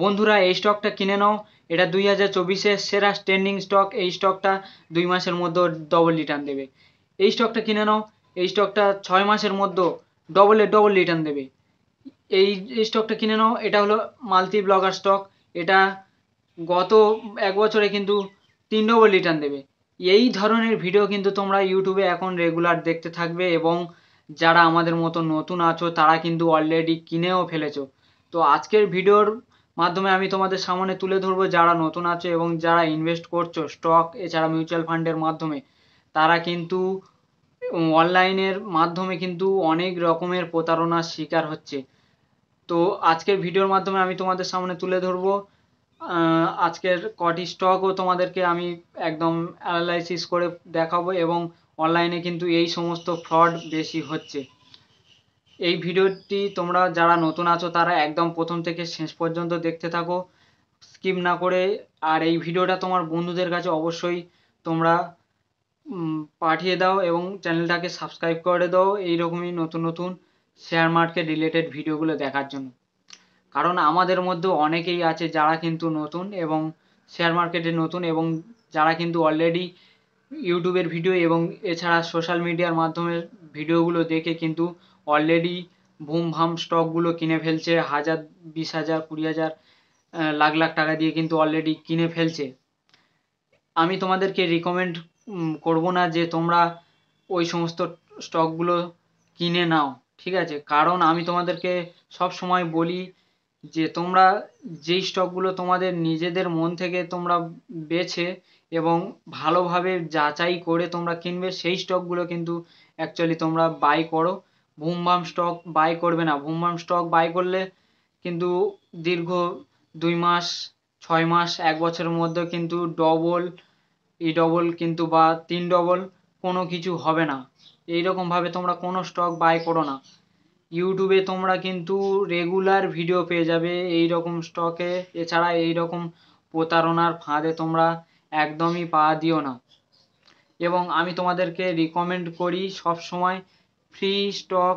বন্ধুরা এই স্টকটা কিনে নাও, এটা 2024-এর সেরা ট্রেন্ডিং স্টক। এই স্টকটা 2 মাসের মধ্যে ডবল রিটার্ন দেবে। এই স্টকটা কিনে নাও, এই স্টকটা 6 মাসের মধ্যে ডবল রিটার্ন দেবে। এই স্টকটা কিনে নাও, এটা হলো মাল্টি ব্লগার স্টক। এটা গত 1 বছরে কিন্তু 3 ডবল রিটার্ন দেবে। এই ধরনের ভিডিও কিন্তু তোমরা ইউটিউবে এখন রেগুলার দেখতে থাকবে, এবং যারা আমাদের মতো নতুন আছো তারা কিন্তু অলরেডি কিনেও ফেলেছো। তো আজকের ভিডিওর মাধ্যমে আমি তোমাদের সামনে তুলে ধরবো যারা নতুন আছো এবং যারা ইনভেস্ট করছো স্টক এছাড়া মিউচুয়াল ফান্ডের মাধ্যমে, তারা কিন্তু অনলাইনের মাধ্যমে কিন্তু অনেক রকমের প্রতারণার শিকার হচ্ছে। তো আজকের ভিডিওর মাধ্যমে আমি তোমাদের সামনে তুলে ধরবো আজকের কটি স্টকও তোমাদেরকে আমি একদম অ্যানালাইসিস করে দেখাবো, এবং অনলাইনে কিন্তু এই সমস্ত ফ্রড বেশি হচ্ছে। এই ভিডিওটি তোমরা যারা নতুন আছো তারা একদম প্রথম থেকে শেষ পর্যন্ত দেখতে থাকো, স্কিপ না করে। আর এই ভিডিওটা তোমার বন্ধুদের কাছে অবশ্যই তোমরা পাঠিয়ে দাও, এবং চ্যানেলটাকে সাবস্ক্রাইব করে দাও এইরকমই নতুন নতুন শেয়ার মার্কেট রিলেটেড ভিডিওগুলো দেখার জন্য। কারণ আমাদের মধ্যে অনেকেই আছে যারা কিন্তু নতুন এবং শেয়ার মার্কেটে নতুন, এবং যারা কিন্তু অলরেডি ইউটিউবের ভিডিও এবং এছাড়া সোশ্যাল মিডিয়ার মাধ্যমে ভিডিওগুলো দেখে কিন্তু অলরেডি বুম ভাম স্টকগুলো কিনে ফেলছে। 1000, 20,000, 20,000, লাখ লাখ টাকা দিয়ে কিন্তু অলরেডি কিনে ফেলছে। আমি তোমাদেরকে রিকমেন্ড করব না যে তোমরা ওই সমস্ত স্টকগুলো কিনে নাও, ঠিক আছে? কারণ আমি তোমাদেরকে সব সময় বলি যে তোমরা যেই স্টকগুলো তোমাদের নিজেদের মন থেকে তোমরা বেছে এবং ভালোভাবে যাচাই করে তোমরা কিনবে, সেই স্টকগুলো কিন্তু অ্যাকচুয়ালি তোমরা বাই করো। বুমবাম স্টক বাই করবে না। বুমবাম স্টক বাই করলে কিন্তু দীর্ঘ 2 মাস, 6 মাস, 1 বছরের মধ্যে কিন্তু ডবল, ডবল কিন্তু বা 3 ডবল কোনো কিছু হবে না। এইরকম ভাবে তোমরা কোনো স্টক বাই করো না। ইউটিউবে তোমরা কিন্তু রেগুলার ভিডিও পেয়ে যাবে এই রকম স্টকে। এছাড়া এই রকম প্রতারণার ফাঁদে তোমরা একদমই পা দিও না। এবং আমি তোমাদেরকে রিকমেন্ড করি সব সময় free stock,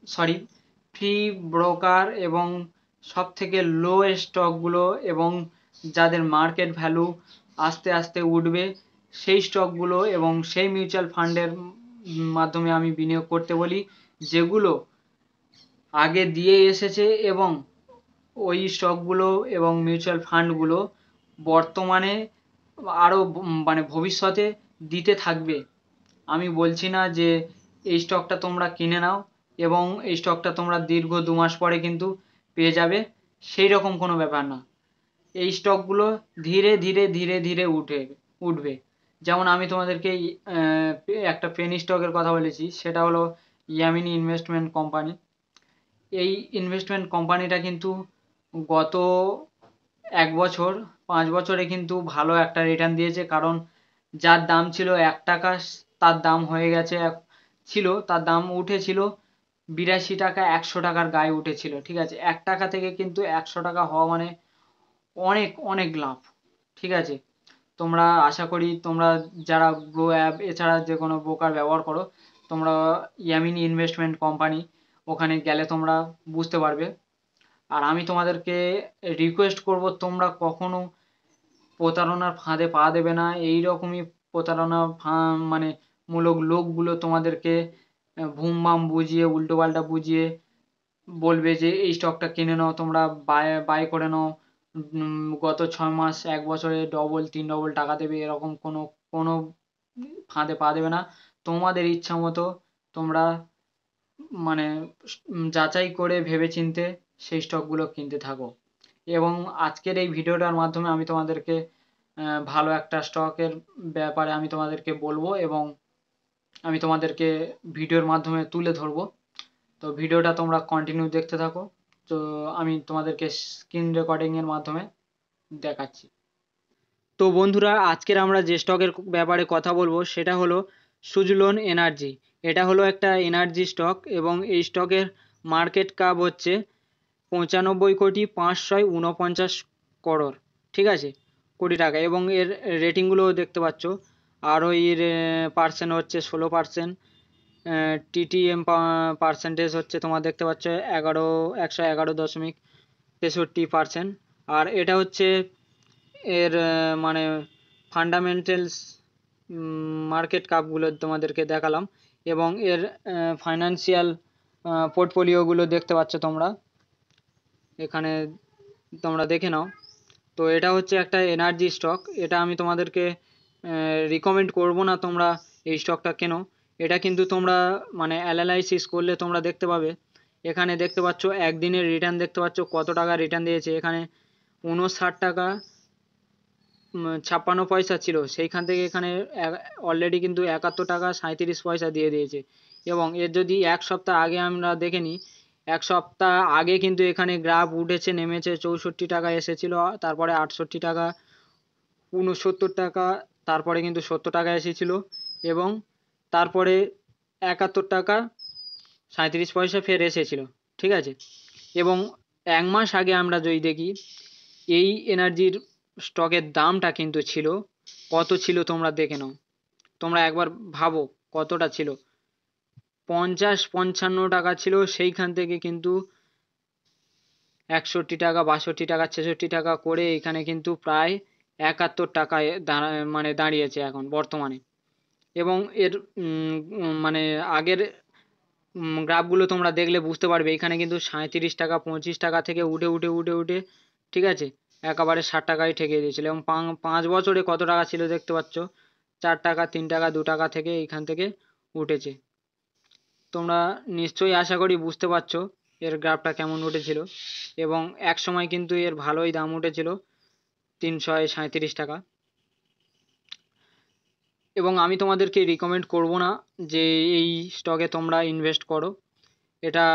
sorry, free broker এবং সব থেকে লো স্টকগুলো এবং যাদের মার্কেট ভ্যালু আস্তে আস্তে উঠবে সেই স্টকগুলো এবং সেই মিউচুয়াল ফান্ডের মাধ্যমে আমি বিনিয়োগ করতে বলি, যেগুলো আগে দিয়ে এসেছে, এবং ওই স্টকগুলো এবং মিউচুয়াল ফান্ডগুলো বর্তমানে আরও মানে ভবিষ্যতে দিতে থাকবে। আমি বলছি না যে এই স্টকটা তোমরা কিনে নাও এবং এই স্টকটা তোমরা দীর্ঘ 2 মাস পরে কিন্তু পেয়ে যাবে, সেই রকম কোনো ব্যাপার না। এই স্টকগুলো ধীরে ধীরে ধীরে ধীরে উঠবে। যেমন আমি তোমাদেরকে একটা পেনি স্টকের কথা বলেছি, সেটা হলো ইয়ামিনী ইনভেস্টমেন্ট কোম্পানি। এই ইনভেস্টমেন্ট কোম্পানিটা কিন্তু গত 1 বছর, 5 বছরে কিন্তু ভালো একটা রিটার্ন দিয়েছে। কারণ যার দাম ছিল 1 টাকা, তার দাম হয়ে গেছে, তার দাম উঠেছিল 82 টাকা, 100 টাকার গায়ে উঠেছিল, ঠিক আছে? 1 টাকা থেকে কিন্তু 100 টাকা হওয়া মানে অনেক অনেক লাভ, ঠিক আছে? তোমরা আশা করি তোমরা যারা গ্রো অ্যাপ এছাড়া যে কোনো ব্রোকার ব্যবহার করো, তোমরা ইয়ামিনী ইনভেস্টমেন্ট কোম্পানি ওখানে গেলে তোমরা বুঝতে পারবে। আর আমি তোমাদেরকে রিকোয়েস্ট করব তোমরা কখনো প্রতারণার ফাঁদে পা দেবে না। এই রকমই প্রতারণা মানে মূলক লোকগুলো তোমাদেরকে ভুম ভাম বুঝিয়ে উল্টোপাল্টা বুঝিয়ে বলবে যে এই স্টকটা কিনে নাও, তোমরা বাই বাই করে নাও, গত 6 মাস 1 বছরে ডবল 3 ডবল টাকা দেবে, এরকম কোনো কোনো ফাঁদে পা দেবে না। তোমাদের ইচ্ছা মতো তোমরা মানে যাচাই করে ভেবেচিন্তে সেই স্টকগুলো কিনতে থাকো। এবং আজকের এই ভিডিওটার মাধ্যমে আমি তোমাদেরকে ভালো একটা স্টকের ব্যাপারে আমি তোমাদেরকে বলবো, এবং আমি তোমাদেরকে ভিডিওর মাধ্যমে তুলে ধরবো। তো ভিডিওটা তোমরা কন্টিনিউ দেখতে থাকো। তো আমি তোমাদেরকে স্ক্রিন রেকর্ডিং এর মাধ্যমে দেখাচ্ছি। তো বন্ধুরা আজকের আমরা যে স্টকের ব্যাপারে কথা বলবো সেটা হলো সুজলন এনার্জি। এটা হলো একটা এনার্জি স্টক, এবং এই স্টকের মার্কেট ক্যাপ হচ্ছে 95,549 ঠিক আছে, কোটি টাকা। এবং এর রেটিংগুলো দেখতে পাচ্ছ। আর এর পার্সেন্ট হচ্ছে 16%। টিটিএম পার্সেন্টেজ হচ্ছে তোমার দেখতে পাচ্ছ 111.63%। আর এটা হচ্ছে এর মানে ফান্ডামেন্টালস মার্কেট কাপগুলো তোমাদেরকে দেখালাম, এবং এর ফাইন্যান্সিয়াল পোর্টফোলিওগুলো দেখতে পাচ্ছ তোমরা এখানে, তোমরা দেখে নাও। তো এটা হচ্ছে একটা এনার্জি স্টক, এটা আমি তোমাদেরকে রিকমেন্ড করব না তোমরা এই স্টকটা কেনো। এটা কিন্তু তোমরা মানে অ্যানালাইসিস করলে তোমরা দেখতে পাবে। এখানে দেখতে পাচ্ছ একদিনের রিটার্ন দেখতে পাচ্ছ কত টাকা রিটার্ন দিয়েছে। এখানে 59 টাকা 56 পয়সা ছিল, সেইখান থেকে এখানে অলরেডি কিন্তু 71 টাকা 37 পয়সা দিয়ে দিয়েছে। এবং এর যদি এক সপ্তাহ আগে আমরা দেখে নিই, এক সপ্তাহ আগে কিন্তু এখানে গ্রাফ উঠেছে নেমেছে, 64 টাকা এসেছিল, তারপরে 68 টাকা, 69 টাকা, তারপরে কিন্তু 70 টাকা এসেছিল, এবং তারপরে 71 টাকা 37 পয়সা ফের এসেছিল, ঠিক আছে। এবং এক মাস আগে আমরা যদি দেখি এই এনার্জির স্টকের দামটা কিন্তু ছিল কত ছিল, তোমরা দেখে নাও, তোমরা একবার ভাবো কতটা ছিল। 50-55 টাকা ছিল, সেইখান থেকে কিন্তু 61 টাকা 62 টাকা 66 টাকা করে এখানে কিন্তু প্রায় 71 টাকায় মানে দাঁড়িয়েছে এখন বর্তমানে। এবং এর মানে আগের গ্রাফগুলো তোমরা দেখলে বুঝতে পারবে, এখানে কিন্তু 37 টাকা 25 টাকা থেকে উঠে উঠে উঠে উঠে, ঠিক আছে, একেবারে 60 টাকায় ঠেকে দিয়েছিল। এবং 5 বছরে কত টাকা ছিল দেখতে পাচ্ছ, 4 টাকা 3 টাকা 2 টাকা থেকে এইখান থেকে উঠেছে। তোমরা নিশ্চয়ই আশা করি বুঝতে পারছো এর গ্রাফটা কেমন উঠেছিল। এবং এক সময় কিন্তু এর ভালোই দাম উঠেছিল, 337 টাকা। এবং আমি তোমাদেরকে রিকমেন্ড করব না যে এই স্টকে তোমরা ইনভেস্ট করো, এটা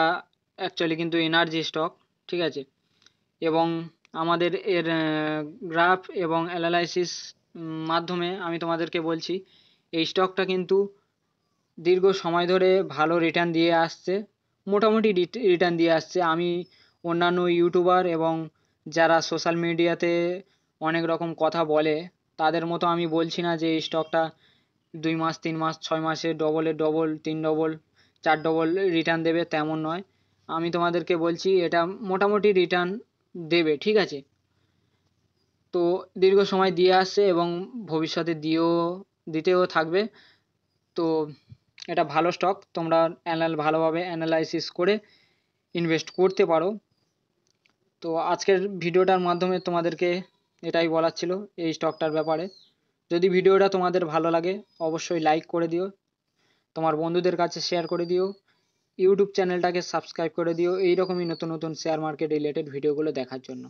অ্যাকচুয়ালি কিন্তু এনার্জি স্টক, ঠিক আছে। এবং আমাদের এর গ্রাফ এবং অ্যানালাইসিস মাধ্যমে আমি তোমাদেরকে বলছি এই স্টকটা কিন্তু দীর্ঘ সময় ধরে ভালো রিটার্ন দিয়ে আসছে, মোটামুটি রিটার্ন দিয়ে আসছে। আমি অন্যান্য ইউটিউবার এবং যারা সোশ্যাল মিডিয়াতে অনেক রকম কথা বলে তাদের মতো আমি বলছি না যে এই স্টকটা 2 মাস 3 মাস 6 মাসে ডবলের ডবল 3 ডবল 4 ডবল রিটার্ন দেবে, তেমন নয়। আমি তোমাদেরকে বলছি এটা মোটামুটি রিটার্ন দেবে, ঠিক আছে। তো দীর্ঘ সময় দিয়ে আসছে এবং ভবিষ্যতে দিতেও থাকবে। তো এটা ভালো স্টক, তোমরা ভালোভাবে অ্যানালাইসিস করে ইনভেস্ট করতে পারো। তো আজকের ভিডিওটার মাধ্যমে তোমাদেরকে এটাই বলার ছিল এই স্টকটার ব্যাপারে। যদি ভিডিওটা তোমাদের ভালো লাগে অবশ্যই লাইক করে দিও, তোমার বন্ধুদের কাছে শেয়ার করে দিও, ইউটিউব চ্যানেলটাকে সাবস্ক্রাইব করে দিও এইরকমই নতুন নতুন শেয়ার মার্কেট রিলেটেড ভিডিওগুলো দেখার জন্য।